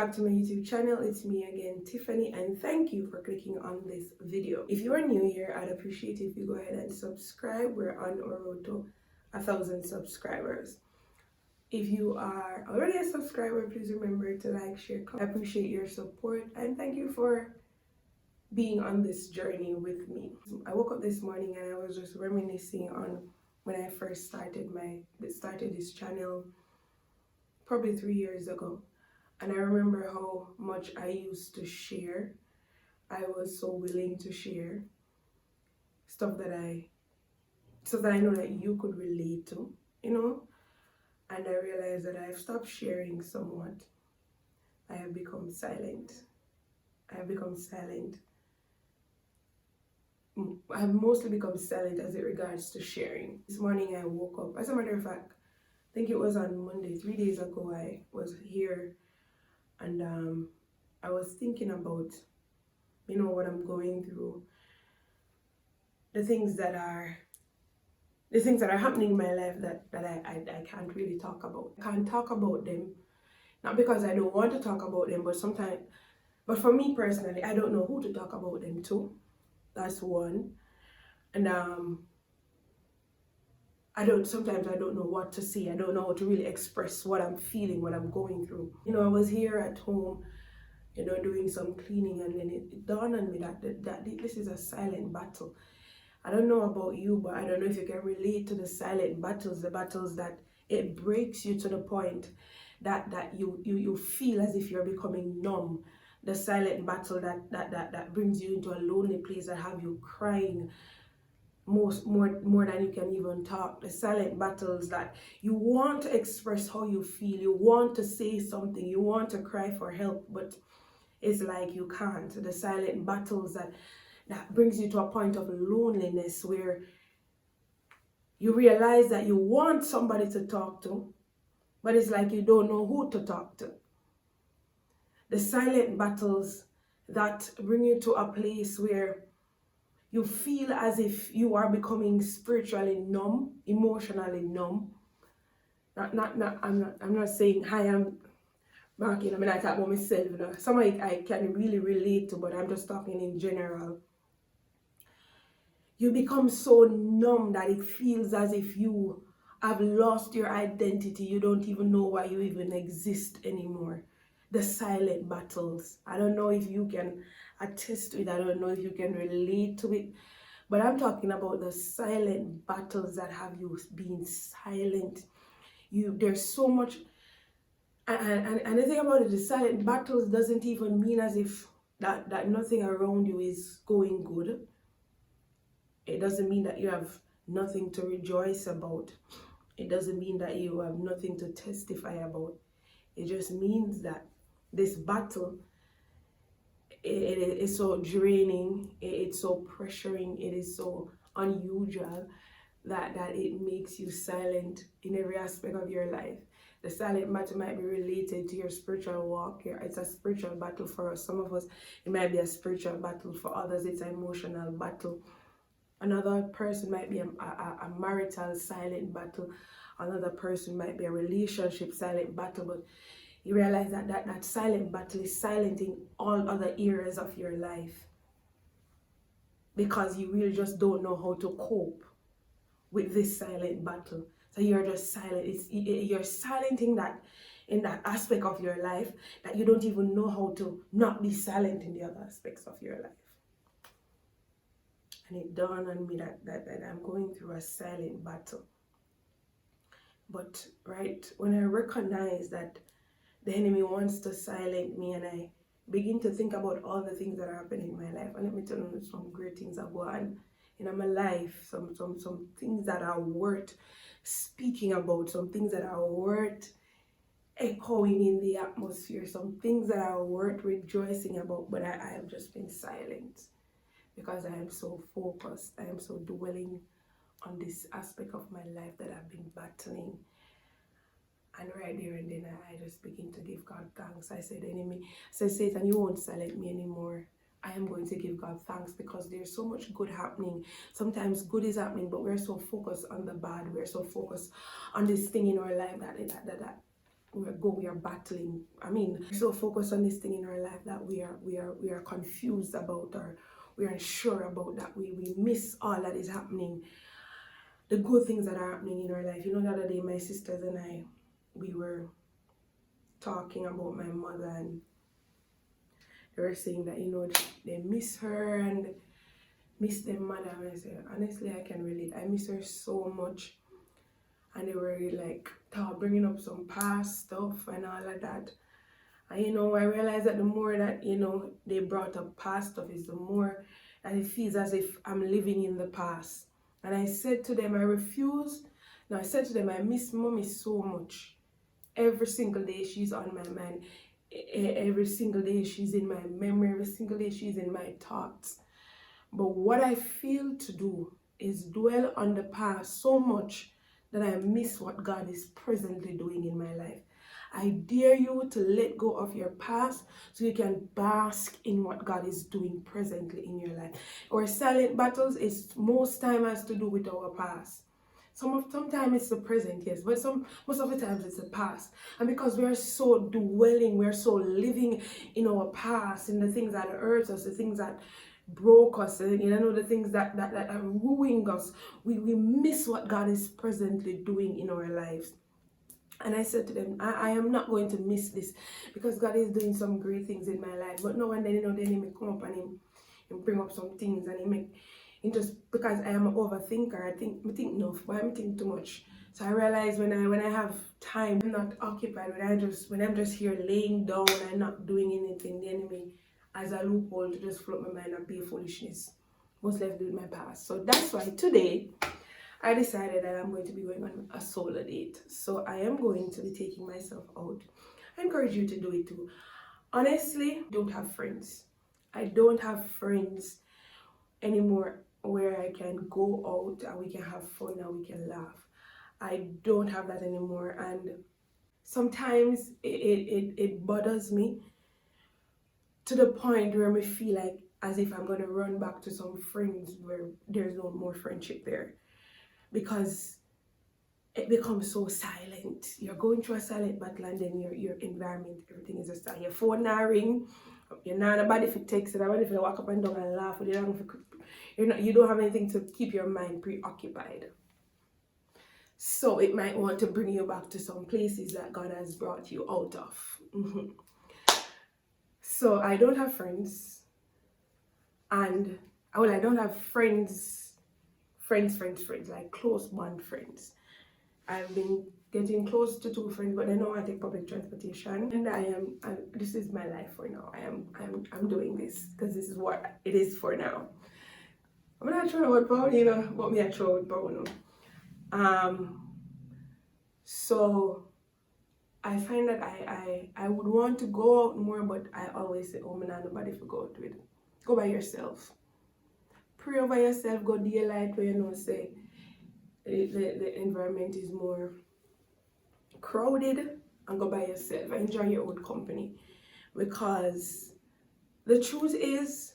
back to my YouTube channel. It's me again, Tiffany, and thank you for clicking on this video. If you are new here, I'd appreciate if you go ahead and subscribe. We're on our road to 1,000 subscribers. If you are already a subscriber, please remember to like, share, comment. I appreciate your support and thank you for being on this journey with me. I woke up this morning and I was just reminiscing on when I first started this channel probably 3 years ago. And I remember how much I used to share. I was so willing to share stuff that I know that you could relate to, And I realized that I've stopped sharing somewhat. I have become silent. I've mostly become silent as it regards to sharing. This morning I woke up. As a matter of fact, I think it was on Monday, 3 days ago, I was here and I was thinking about, what I'm going through, the things that are happening in my life that I can't really talk about. I can't talk about them, not because I don't want to talk about them, but for me personally, I don't know who to talk about them to. That's one. And sometimes I don't know what to say. I don't know how to really express what I'm feeling, what I'm going through. I was here at home, doing some cleaning, and then it dawned on me that this is a silent battle. I don't know about you, but I don't know if you can relate to the silent battles, the battles that it breaks you to the point that you feel as if you're becoming numb. The silent battle that brings you into a lonely place, that have you crying more than you can even talk. The silent battles that you want to express how you feel, you want to say something, you want to cry for help, but it's like you can't. The silent battles that brings you to a point of loneliness where you realize that you want somebody to talk to, but it's like you don't know who to talk to. The silent battles that bring you to a place where you feel as if you are becoming spiritually numb, emotionally numb. I'm not saying I am marking. I talk about myself. Some I can really relate to, but I'm just talking in general. You become so numb that it feels as if you have lost your identity. You don't even know why you even exist anymore. The silent battles. I don't know if you can attest to it. I don't know if you can relate to it. But I'm talking about the silent battles that have you being silent. There's so much. And the thing about it, the silent battles doesn't even mean as if that nothing around you is going good. It doesn't mean that you have nothing to rejoice about. It doesn't mean that you have nothing to testify about. It just means that this battle, it is so draining, it's so pressuring, it is so unusual that it makes you silent in every aspect of your life. The silent battle might be related to your spiritual walk. It's a spiritual battle for us. Some of us, it might be a spiritual battle. For others, it's an emotional battle. Another person might be a marital silent battle. Another person might be a relationship silent battle. But you realize that silent battle is silent in all other areas of your life, because you really just don't know how to cope with this silent battle. So you're just silent. You're silent in that aspect of your life that you don't even know how to not be silent in the other aspects of your life. And it dawned on me that I'm going through a silent battle. But when I recognize that the enemy wants to silence me, and I begin to think about all the things that are happening in my life, and let me tell you, some great things are going in my life, some things that are worth speaking about, some things that are worth echoing in the atmosphere, some things that are worth rejoicing about, but I have just been silent because I am so focused, I am so dwelling on this aspect of my life that I've been battling. And right there and then I just begin to give God thanks. I said, enemy, Satan, you won't silence me anymore. I am going to give God thanks because there's so much good happening. Sometimes good is happening, but we're so focused on the bad. We're so focused on this thing in our life that we are battling. I mean, we're so focused on this thing in our life that we are confused about, or we are unsure about, that we miss all that is happening, the good things that are happening in our life. You know, the other day my sisters and I, we were talking about my mother, and they were saying that, you know, they miss her and miss their mother. And I said, honestly, I can relate. I miss her so much. And they were like bringing up some past stuff and all of that. And you know, I realized that the more that, you know, they brought up past stuff, is the more and it feels as if I'm living in the past. And I said to them, I refuse. No, I said to them, I miss mommy so much. Every single day she's on my mind. Every single day she's in my memory. Every single day she's in my thoughts. But what I fail to do is dwell on the past so much that I miss what God is presently doing in my life. I dare you to let go of your past so you can bask in what God is doing presently in your life. Our silent battles is most time has to do with our past. Sometimes it's the present, yes, but most of the times it's the past. And because we're so dwelling, we're so living in our past, in the things that hurt us, the things that broke us, and you know, the things that are ruining us, we miss what God is presently doing in our lives. And I said to them, I am not going to miss this, because God is doing some great things in my life. But no, and then, you know, then he may come up and he bring up some things, and he just, because I am an overthinker, I think enough, but I'm thinking too much. So I realize when I have time, I'm not occupied, when I'm just here laying down and not doing anything, the enemy has a loophole to just float my mind and be foolishness. Most left with my past. So that's why today I decided that I'm going to be going on a solo date. So I am going to be taking myself out. I encourage you to do it too. Honestly, don't have friends. I don't have friends anymore where I can go out and we can have fun and we can laugh. I don't have that anymore, and sometimes it bothers me to the point where I feel like as if I'm gonna run back to some friends where there's no more friendship there, because it becomes so silent. You're going through a silent battle, and then your environment, everything is just silent. Your phone now ring, you're not nobody if it takes it, nobody if you walk up and down and laugh, you don't have anything to keep your mind preoccupied. So it might want to bring you back to some places that God has brought you out of. So I don't have friends, and I don't have friends, like close bond friends. I've been getting close to 2 friends, but I know I take public transportation, and this is my life for now. I'm doing this because this is what it is for now. I'm not sure what about, you know, but me I throw with Bruno. So I find that I would want to go out more, but I always say, oh, man, nobody to go out with. Go by yourself. Pray over yourself, go daylight where you know, say, the environment is more crowded, and go by yourself. Enjoy your own company. Because the truth is,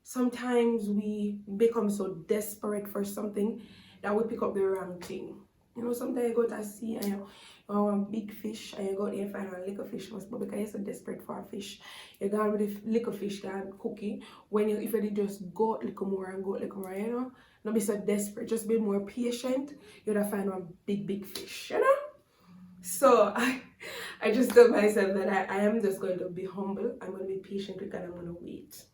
sometimes we become so desperate for something that we pick up the wrong thing. You know, sometimes you go to sea and you want big fish, and you go there and find a little fish, but because you're so desperate for a fish, you go with the little fish that cookie. When you, if you just go a little more and go a little more, you know, not be so desperate, just be more patient, you're gonna find one big fish, you know. So I just tell myself that I am just going to be humble. I'm going to be patient with God. I'm going to wait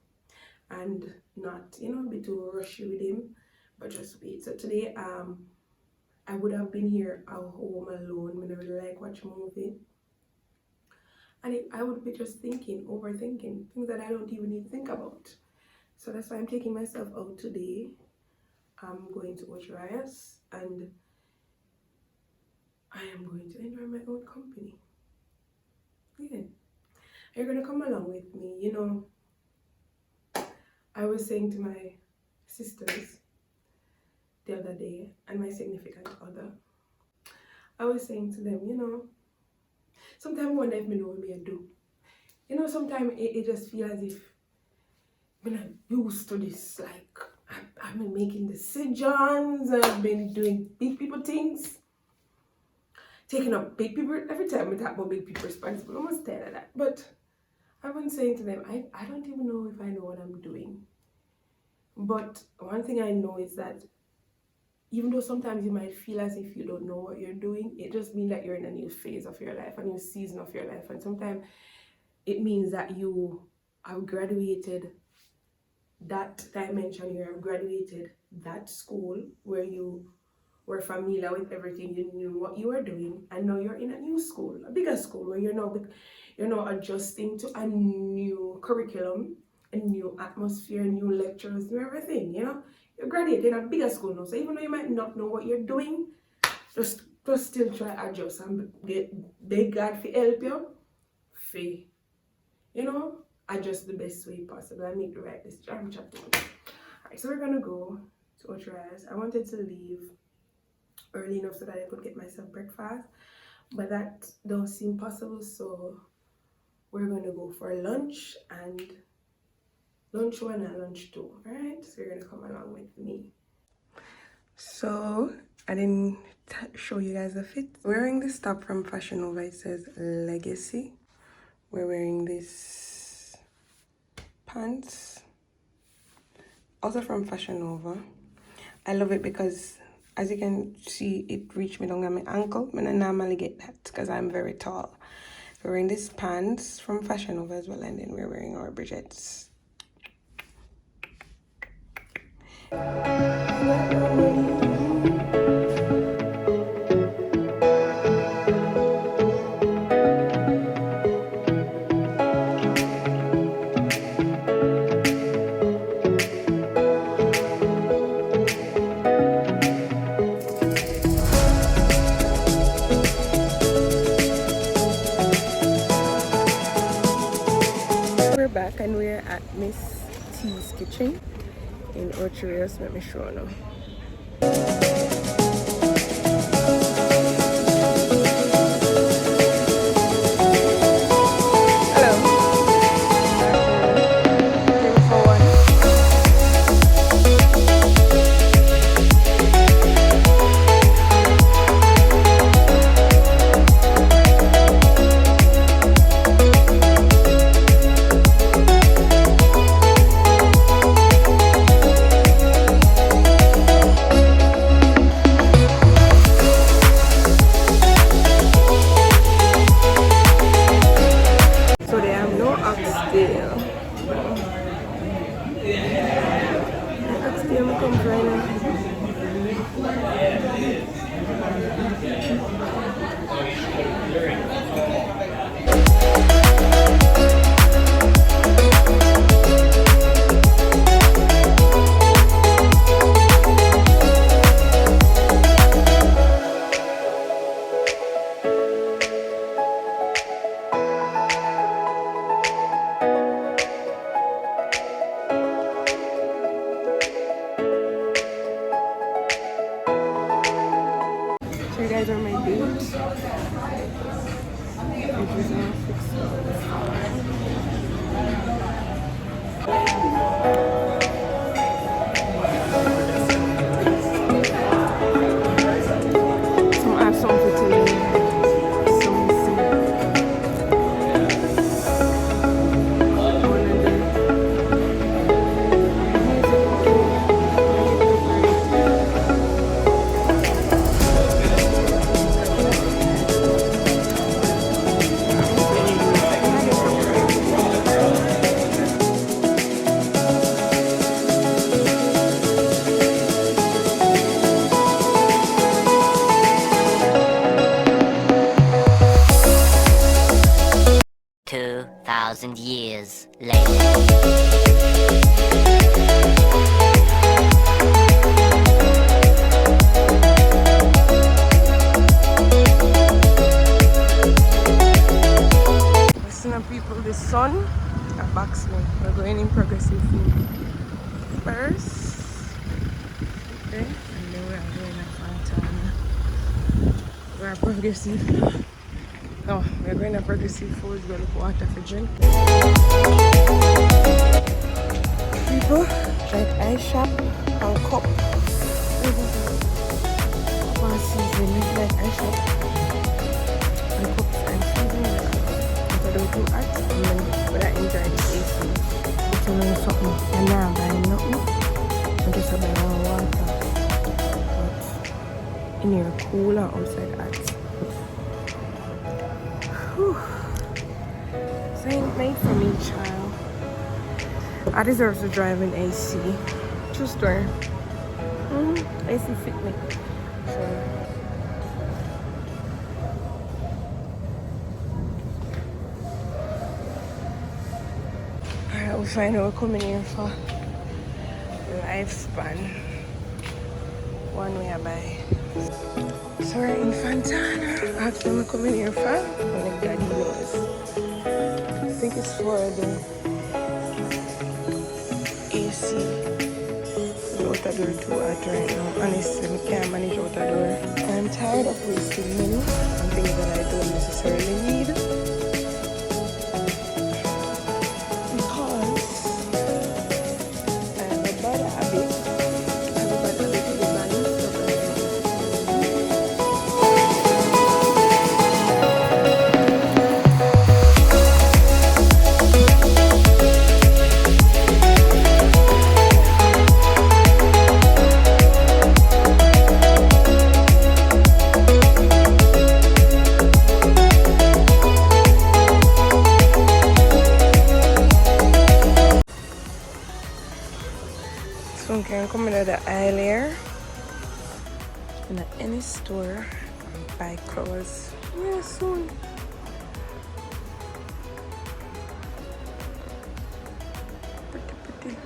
and not, you know, be too rushy with him, but just wait. So today I would have been here at home alone when I really like watch movie, and I would be just thinking, overthinking things that I don't even need to think about. So that's why I'm taking myself out today. I'm going to Ochias, and I am going to enjoy my own company. Yeah, you're gonna come along with me. You know, I was saying to my sisters the other day, and my significant other, I was saying to them, you know, sometimes I wonder if me know what me I do. You know, sometimes it just feels as if I'm not used to this. Like I've been making decisions, I've been doing big people things. taking up big people. Every time we talk about big people responsible, I'm almost tired of that. But I've been saying to them, I don't even know if I know what I'm doing. But one thing I know is that even though sometimes you might feel as if you don't know what you're doing, it just means that you're in a new phase of your life, a new season of your life. And sometimes it means that you have graduated that dimension, you have graduated that school where you were familiar with everything, you knew what you were doing, and now you're in a new school, a bigger school, where you're now adjusting to a new curriculum, a new atmosphere, new lecturers, new everything, You're graduating a bigger school now, so even though you might not know what you're doing, just still try adjust and beg God to help you, adjust the best way possible and make the right decision. I'm chatting. Alright, so we're gonna go to Ochoas. I wanted to leave early enough so that I could get myself breakfast, but that don't seem possible, so we're gonna go for lunch, and lunch 1 and lunch 2. Alright, so you're gonna come along with me. So I didn't show you guys the fit. Wearing this top from Fashion Nova. It says Legacy. We're wearing this pants, also from Fashion Nova. I love it because, as you can see, it reached me down at my ankle. I don't normally get that because I'm very tall. We're wearing this pants from Fashion Nova as well, and then we're wearing our Bridgets. We're back and we're at Miss T's kitchen in Ochoas. Let me show you now. So you guys are my boots. Some add something to me. Years later. Listen up, people, the sun at Baxman. We're going in Progressive food first. Okay, and then we are going at Fontana. We're at Progressive. No, we're going to Progressive Foods. We're looking for water for drink. People, like ice shop and cup. One season, like ice shop. too hot, but I enjoy the AC. It's only something, and now I'm buying nothing. I just buy one water. But in here cool and outside hot. Whew. So ain't made for me, child. I deserve to drive in AC. True story. AC fit me. So. Alright, we find out we're coming here for Lifespan. One way I buy. So we're in Fontana. Ask them we're coming here for. And like daddy knows. I think it's for the AC. The outer door too hot right now. Honestly, I can't manage outer door. I'm tired of wasting money on things that I don't necessarily need. So can come into the aisle here in any store and buy clothes. Yeah, soon. Pretty.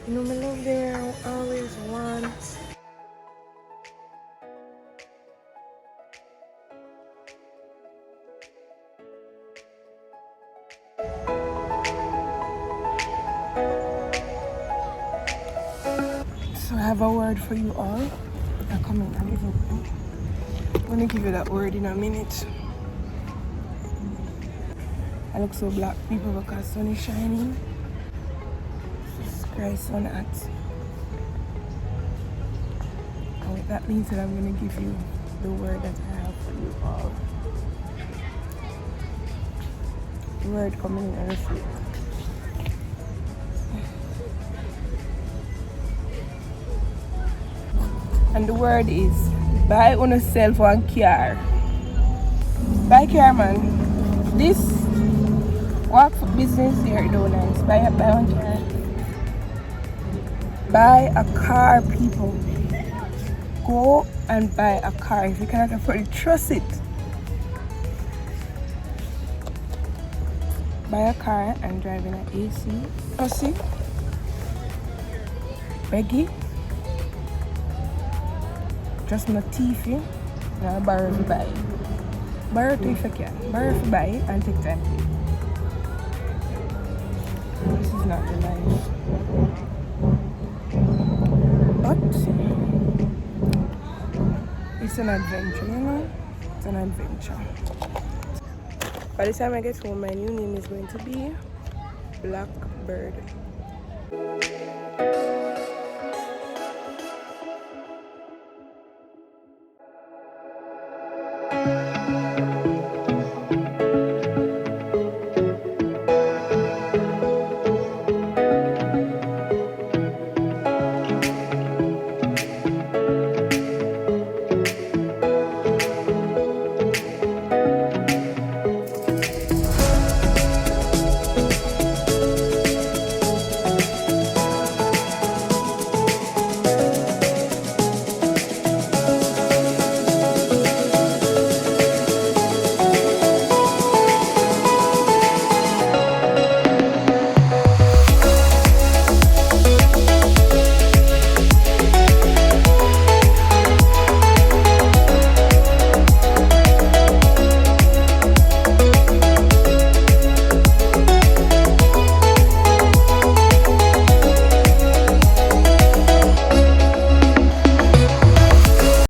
You know, my love there, I always want. So I have a word for you all. Now come in and give it. I'm gonna give you that word in a minute. I look so black, people, because sun is shining. Jesus Christ, sun hot. And with that being said, I'm gonna give you the word that I have for you all. The word coming in a few. And the word is buy on yourself one car. Buy car, man. This work for business here, don't nice. Buy one car. Buy a car, people. Go and buy a car. If you cannot afford it, trust it. Buy a car and drive in an AC. Oh, see? Beggy. Just not thief you. Now borrow if you buy. Borrow if you can. Borrow if you buy and take time. This is not the life. But it's an adventure, you know? It's an adventure. By the time I get home, my new name is going to be Blackbird.